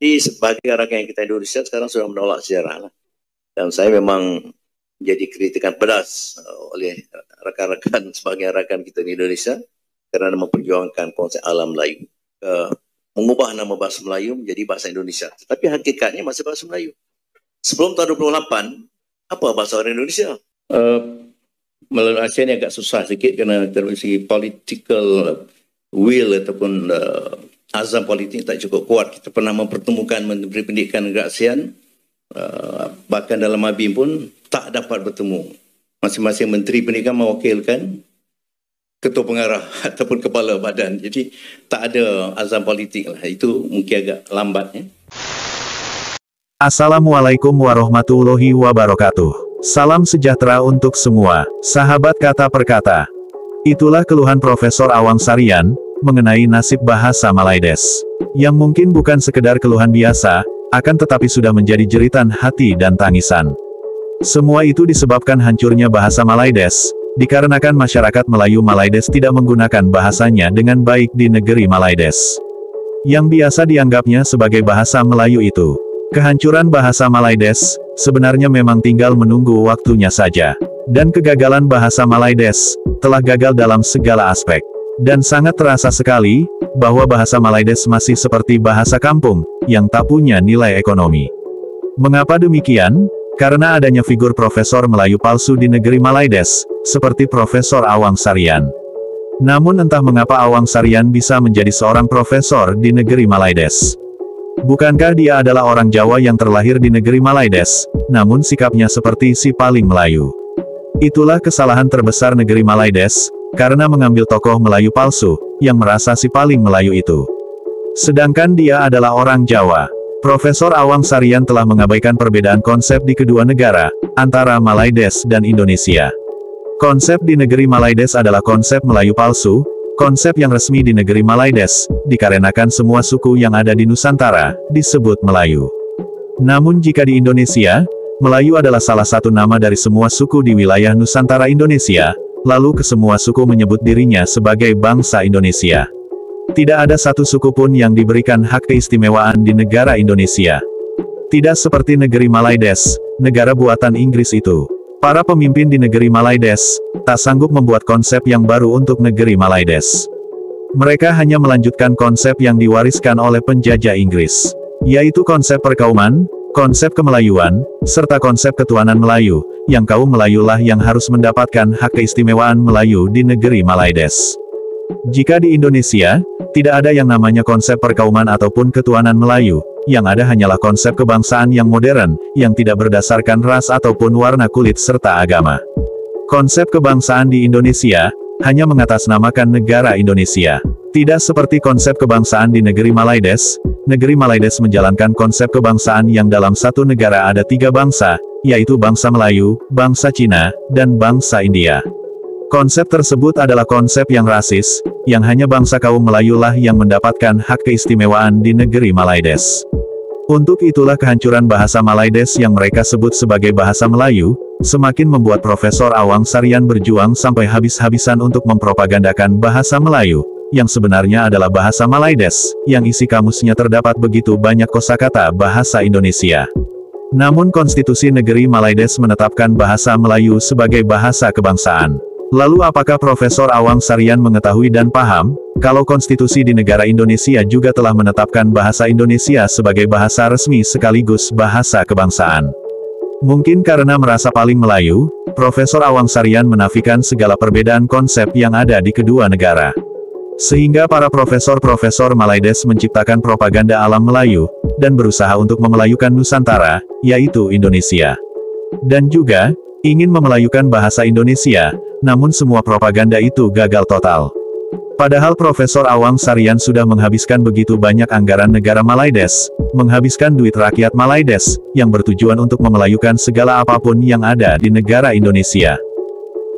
Jadi sebagai rakyat kita Indonesia sekarang sudah menolak sejarah lah. Dan saya memang menjadi kritikan pedas oleh rakan-rakan sebagai rakan kita di Indonesia kerana memperjuangkan konsep alam Melayu, mengubah nama bahasa Melayu menjadi bahasa Indonesia. Tapi hakikatnya masih bahasa Melayu. Sebelum tahun 28, apa bahasa orang Indonesia? Melalui ASEAN agak susah sikit kerana dari segi political will ataupun azam politik tak cukup kuat. Kita pernah mempertemukan Menteri Pendidikan Negara ASEAN, bahkan dalam ABIM pun tak dapat bertemu. Masing-masing Menteri Pendidikan mewakilkan ketua pengarah ataupun kepala badan. Jadi tak ada azam politik lah. Itu mungkin agak lambat. Assalamualaikum warahmatullahi wabarakatuh. Salam sejahtera untuk semua, sahabat kata per kata. Itulah keluhan Profesor Awang Sarian mengenai nasib bahasa Malaides, yang mungkin bukan sekedar keluhan biasa, akan tetapi sudah menjadi jeritan hati dan tangisan. Semua itu disebabkan hancurnya bahasa Malaides, dikarenakan masyarakat Melayu Malaides tidak menggunakan bahasanya dengan baik di negeri Malaides, yang biasa dianggapnya sebagai bahasa Melayu itu. Kehancuran bahasa Malaides sebenarnya memang tinggal menunggu waktunya saja. Dan kegagalan bahasa Malaides telah gagal dalam segala aspek. Dan sangat terasa sekali bahwa bahasa Malaides masih seperti bahasa kampung yang tak punya nilai ekonomi. Mengapa demikian? Karena adanya figur profesor Melayu palsu di negeri Malaides, seperti Profesor Awang Sarian. Namun entah mengapa Awang Sarian bisa menjadi seorang profesor di negeri Malaides. Bukankah dia adalah orang Jawa yang terlahir di negeri Malaides, namun sikapnya seperti si paling Melayu. Itulah kesalahan terbesar negeri Malaides, karena mengambil tokoh Melayu palsu, yang merasa si paling Melayu itu. Sedangkan dia adalah orang Jawa. Profesor Awang Sarian telah mengabaikan perbedaan konsep di kedua negara, antara Malaides dan Indonesia. Konsep di negeri Malaides adalah konsep Melayu palsu, konsep yang resmi di negeri Malaides, dikarenakan semua suku yang ada di Nusantara, disebut Melayu. Namun jika di Indonesia, Melayu adalah salah satu nama dari semua suku di wilayah Nusantara Indonesia, lalu kesemua suku menyebut dirinya sebagai bangsa Indonesia. Tidak ada satu suku pun yang diberikan hak keistimewaan di negara Indonesia. Tidak seperti negeri Malaides, negara buatan Inggris itu. Para pemimpin di negeri Malaides tak sanggup membuat konsep yang baru untuk negeri Malaides. Mereka hanya melanjutkan konsep yang diwariskan oleh penjajah Inggris, yaitu konsep perkauman, konsep kemelayuan, serta konsep ketuhanan Melayu, yang kaum Melayulah yang harus mendapatkan hak keistimewaan Melayu di negeri Malaides. Jika di Indonesia, tidak ada yang namanya konsep perkauman ataupun ketuhanan Melayu, yang ada hanyalah konsep kebangsaan yang modern, yang tidak berdasarkan ras ataupun warna kulit serta agama. Konsep kebangsaan di Indonesia hanya mengatasnamakan negara Indonesia. Tidak seperti konsep kebangsaan di negeri Malaides. Negeri Malaides menjalankan konsep kebangsaan yang dalam satu negara ada tiga bangsa, yaitu bangsa Melayu, bangsa Cina, dan bangsa India. Konsep tersebut adalah konsep yang rasis, yang hanya bangsa kaum Melayulah yang mendapatkan hak keistimewaan di negeri Malaides. Untuk itulah kehancuran bahasa Malaides yang mereka sebut sebagai bahasa Melayu, semakin membuat Profesor Awang Sarian berjuang sampai habis-habisan untuk mempropagandakan bahasa Melayu, yang sebenarnya adalah bahasa Malaides, yang isi kamusnya terdapat begitu banyak kosakata bahasa Indonesia. Namun konstitusi negeri Malaides menetapkan bahasa Melayu sebagai bahasa kebangsaan. Lalu apakah Profesor Awang Sarian mengetahui dan paham, kalau konstitusi di negara Indonesia juga telah menetapkan bahasa Indonesia sebagai bahasa resmi sekaligus bahasa kebangsaan? Mungkin karena merasa paling Melayu, Profesor Awang Sarian menafikan segala perbedaan konsep yang ada di kedua negara. Sehingga para profesor-profesor Malaides menciptakan propaganda alam Melayu, dan berusaha untuk memelayukan Nusantara, yaitu Indonesia. Dan juga, ingin memelayukan bahasa Indonesia, namun semua propaganda itu gagal total. Padahal Profesor Awang Sarian sudah menghabiskan begitu banyak anggaran negara Malaides, menghabiskan duit rakyat Malaides, yang bertujuan untuk memelayukan segala apapun yang ada di negara Indonesia.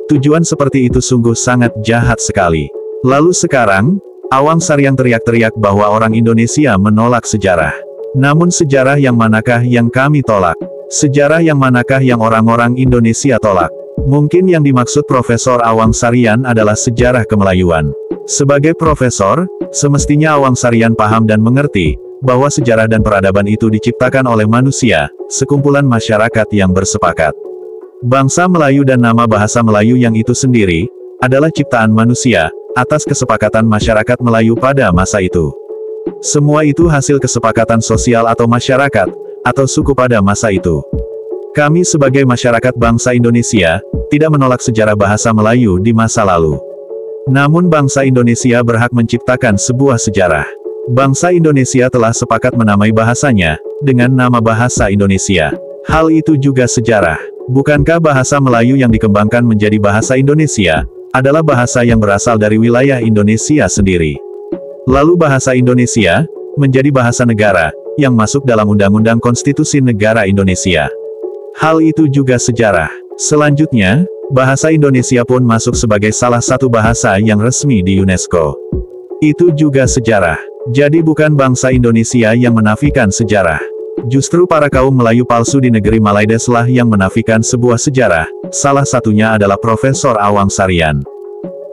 Tujuan seperti itu sungguh sangat jahat sekali. Lalu sekarang, Awang Sarian teriak-teriak bahwa orang Indonesia menolak sejarah. Namun sejarah yang manakah yang kami tolak? Sejarah yang manakah yang orang-orang Indonesia tolak? Mungkin yang dimaksud Profesor Awang Sarian adalah sejarah kemelayuan. Sebagai profesor, semestinya Awang Sarian paham dan mengerti, bahwa sejarah dan peradaban itu diciptakan oleh manusia, sekumpulan masyarakat yang bersepakat. Bangsa Melayu dan nama bahasa Melayu yang itu sendiri, adalah ciptaan manusia, atas kesepakatan masyarakat Melayu pada masa itu. Semua itu hasil kesepakatan sosial atau masyarakat, atau suku pada masa itu. Kami sebagai masyarakat bangsa Indonesia, tidak menolak sejarah bahasa Melayu di masa lalu. Namun bangsa Indonesia berhak menciptakan sebuah sejarah. Bangsa Indonesia telah sepakat menamai bahasanya, dengan nama bahasa Indonesia. Hal itu juga sejarah. Bukankah bahasa Melayu yang dikembangkan menjadi bahasa Indonesia, adalah bahasa yang berasal dari wilayah Indonesia sendiri? Lalu bahasa Indonesia, menjadi bahasa negara, yang masuk dalam Undang-Undang Konstitusi Negara Indonesia. Hal itu juga sejarah. Selanjutnya, bahasa Indonesia pun masuk sebagai salah satu bahasa yang resmi di UNESCO. Itu juga sejarah. Jadi bukan bangsa Indonesia yang menafikan sejarah. Justru para kaum Melayu palsu di negeri Malaides lah yang menafikan sebuah sejarah, salah satunya adalah Profesor Awang Sarian.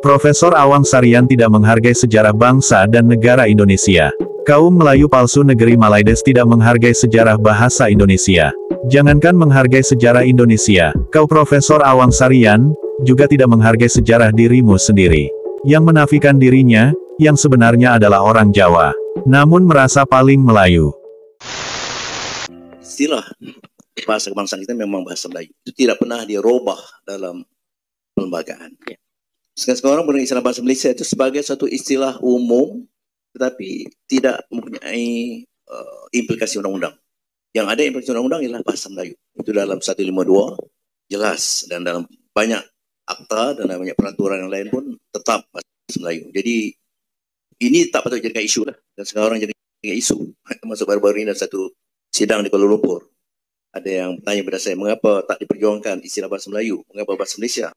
Profesor Awang Sarian tidak menghargai sejarah bangsa dan negara Indonesia. Kaum Melayu palsu negeri Malaides tidak menghargai sejarah bahasa Indonesia. Jangankan menghargai sejarah Indonesia, kau Profesor Awang Sarian, juga tidak menghargai sejarah dirimu sendiri. Yang menafikan dirinya, yang sebenarnya adalah orang Jawa, namun merasa paling Melayu. Istilah bahasa kebangsaan kita memang bahasa Melayu. Itu tidak pernah dirubah dalam pelembagaan. Sekarang orang istilah bahasa Malaysia itu sebagai satu istilah umum, tetapi tidak mempunyai implikasi undang-undang. Yang ada implikasi undang-undang ialah bahasa Melayu. Itu dalam 152 jelas, dan dalam banyak akta dan banyak peraturan yang lain pun tetap bahasa Melayu. Jadi ini tak patut jadikan isu lah. Dan sekarang jadi isu. Termasuk baru-baru ini ada satu sidang di Kuala Lumpur. Ada yang bertanya kepada saya, mengapa tak diperjuangkan istilah bahasa Melayu? Mengapa bahasa Malaysia?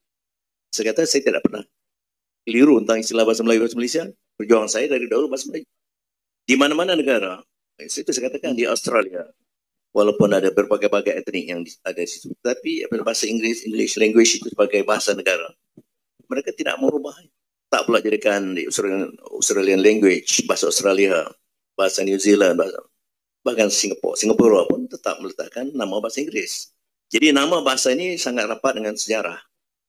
Saya kata saya tidak pernah keliru tentang istilah bahasa Melayu bahasa Malaysia. Perjuangan saya dari dahulu bahasa Melayu. Di mana-mana negara, itu saya katakan di Australia, walaupun ada berbagai-bagai etnik yang ada di situ, tapi bahasa English language itu sebagai bahasa negara, mereka tidak merubahnya. Tak pula jadikan di Australian language, bahasa Australia, bahasa New Zealand, bahkan Singapura pun tetap meletakkan nama bahasa Inggris. Jadi nama bahasa ini sangat rapat dengan sejarah.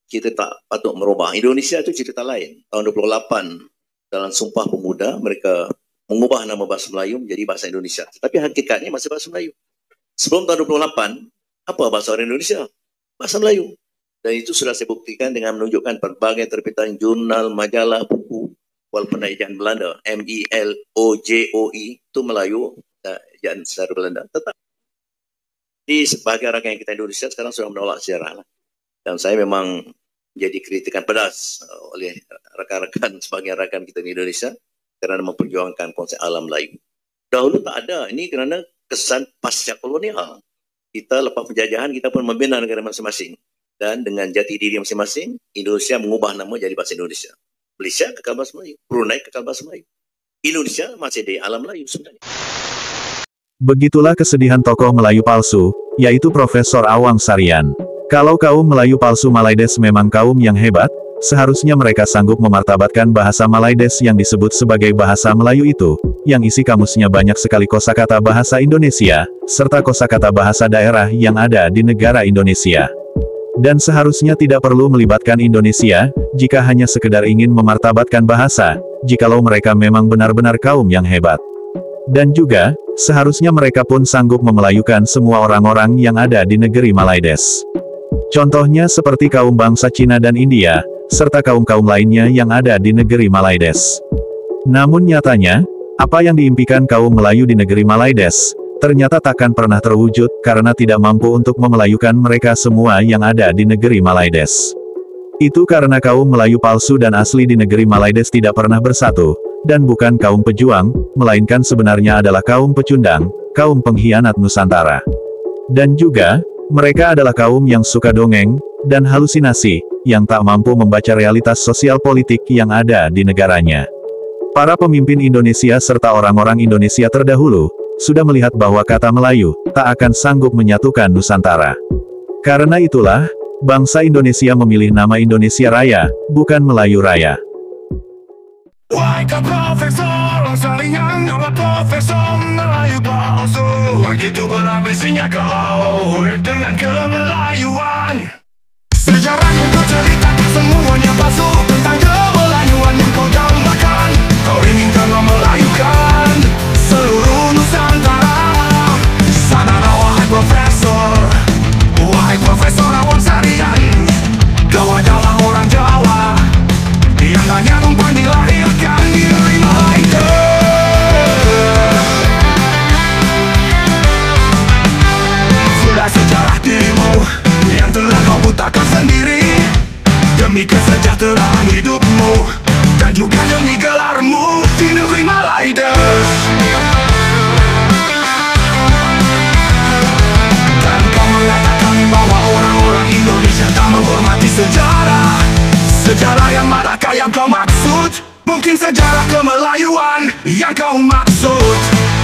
Kita tak patut merubah. Indonesia itu cerita lain. Tahun 28 dalam Sumpah Pemuda, mereka mengubah nama bahasa Melayu menjadi bahasa Indonesia. Tapi hakikatnya masih bahasa Melayu. Sebelum tahun 28, apa bahasa orang Indonesia? Bahasa Melayu. Dan itu sudah saya buktikan dengan menunjukkan berbagai terbitan jurnal, majalah, buku. Walaupun ejaan Belanda, MELOJOE, itu Melayu, ejaan secara Belanda. Tetap. Di sebagai rakyat yang kita Indonesia sekarang sudah menolak sejarah. Dan saya memang jadi kritikan pedas oleh rakan-rakan sebagian rakan kita di Indonesia kerana memperjuangkan konsep alam Melayu. Dahulu tak ada. Ini kerana kesan pasca kolonial. Kita lepas penjajahan, kita pun membina negara masing-masing. Dan dengan jati diri masing-masing, Indonesia mengubah nama jadi bahasa Indonesia. Malaysia kekal bahasa Melayu. Brunei kekal bahasa Melayu. Indonesia masih di alam Melayu sebenarnya. Begitulah kesedihan tokoh Melayu palsu, yaitu Profesor Awang Sarian. Kalau kaum Melayu palsu Malaides memang kaum yang hebat, seharusnya mereka sanggup memartabatkan bahasa Malaides yang disebut sebagai bahasa Melayu itu, yang isi kamusnya banyak sekali kosakata bahasa Indonesia, serta kosakata bahasa daerah yang ada di negara Indonesia. Dan seharusnya tidak perlu melibatkan Indonesia, jika hanya sekedar ingin memartabatkan bahasa, jikalau mereka memang benar-benar kaum yang hebat. Dan juga, seharusnya mereka pun sanggup memelayukan semua orang-orang yang ada di negeri Malaides. Contohnya seperti kaum bangsa Cina dan India, serta kaum-kaum lainnya yang ada di negeri Malaides. Namun nyatanya, apa yang diimpikan kaum Melayu di negeri Malaides, ternyata takkan pernah terwujud karena tidak mampu untuk memelayukan mereka semua yang ada di negeri Malaides. Itu karena kaum Melayu palsu dan asli di negeri Malaides tidak pernah bersatu, dan bukan kaum pejuang, melainkan sebenarnya adalah kaum pecundang, kaum pengkhianat Nusantara. Dan juga, mereka adalah kaum yang suka dongeng, dan halusinasi, yang tak mampu membaca realitas sosial politik yang ada di negaranya. Para pemimpin Indonesia serta orang-orang Indonesia terdahulu, sudah melihat bahwa kata Melayu, tak akan sanggup menyatukan Nusantara. Karena itulah, bangsa Indonesia memilih nama Indonesia Raya, bukan Melayu Raya. Why, Profesor Sarian, Profesor begitu berambisinya kau dengan kemelayuan. Sejarahnya kau ceritakan semuanya palsu tentang kemelayuan yang kau dambakan. Kau inginkan memelayukan seluruh Nusantara. Sanalah wahai Profesor Awangsarian. Kau adalah orang Jawa yang hanya numpang dilahirkan di Malaida. Sudah sejarah dirimu yang telah kau butakan sendiri demi kesejahteraan hidupmu dan juga demi gelarmu di negeri Malaida. Dan kau mengatakan bahwa orang-orang Indonesia tak menghormati sejarah. Sejarah yang manakah yang kau maksud? Mungkin sejarah kemelayuan yang kau maksud.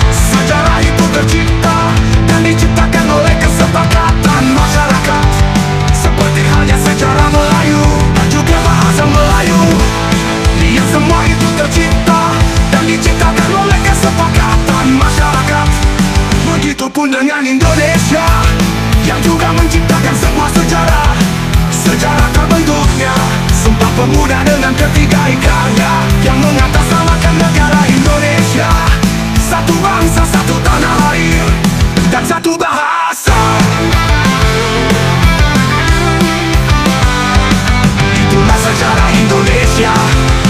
Sejarah itu tercipta dan diciptakan oleh kesepakatan masyarakat, seperti halnya sejarah Melayu dan juga bahasa Melayu. Yang semua itu tercipta dan diciptakan oleh kesepakatan masyarakat. Begitupun dengan Indonesia yang juga menciptakan sebuah sejarah. Sejarah terbentuknya Sumpah Pemuda dengan ketiga ikarnya yang mengatasnamakan negara Indonesia. Satu bangsa, satu tanah air, dan satu bahasa. Itulah sejarah Indonesia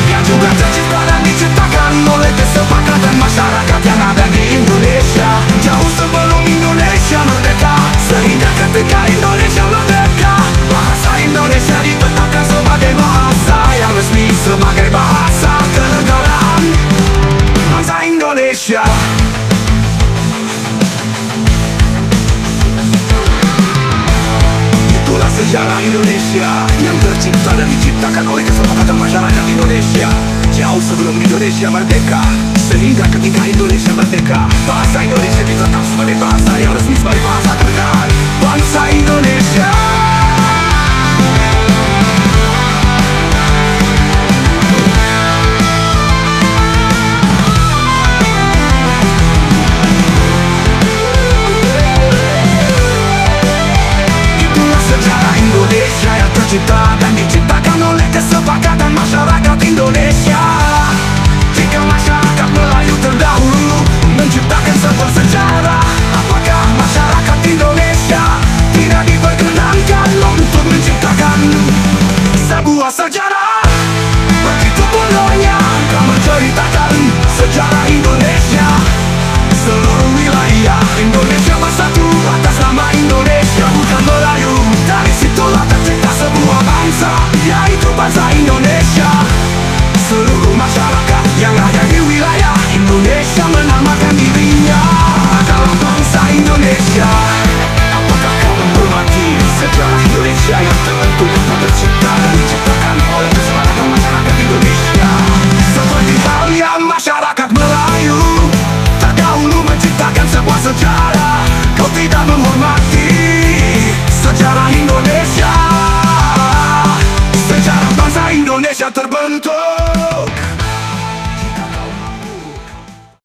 yang juga tercipta dan diciptakan oleh kesepakatan masyarakat yang ada di Indonesia. Jauh sebelum Indonesia merdeka, sehingga ketika Indonesia merdeka, bahasa Indonesia ditetapkan sebagai bahasa yang resmi, sebagai bahasa kenegaraan bangsa Indonesia. Itulah sejarah Indonesia yang tercipta dan diciptakan oleh kesepakatan masyarakat Indonesia. Jauh sebelum Indonesia merdeka, sehingga ketika Indonesia merdeka, bahasa Indonesia ditetapkan sebagai bahasa yang resmi, sebagai bahasa kenegaraan bangsa Indonesia. Indonesia yang tercipta dan diciptakan oleh kesepakatan masyarakat Indonesia. Jika masyarakat Melayu terdahulu menciptakan sebuah sejarah, apakah masyarakat Indonesia tidak diperkenankan untuk menciptakan sebuah sejarah? Begitu bodohnya kau menceritakan sejarah Indonesia. Seluruh wilayah Indonesia bersatu atas nama Indonesia, bukan Melayu. Dari situlah tercipta sebuah bangsa, yaitu bangsa Indonesia.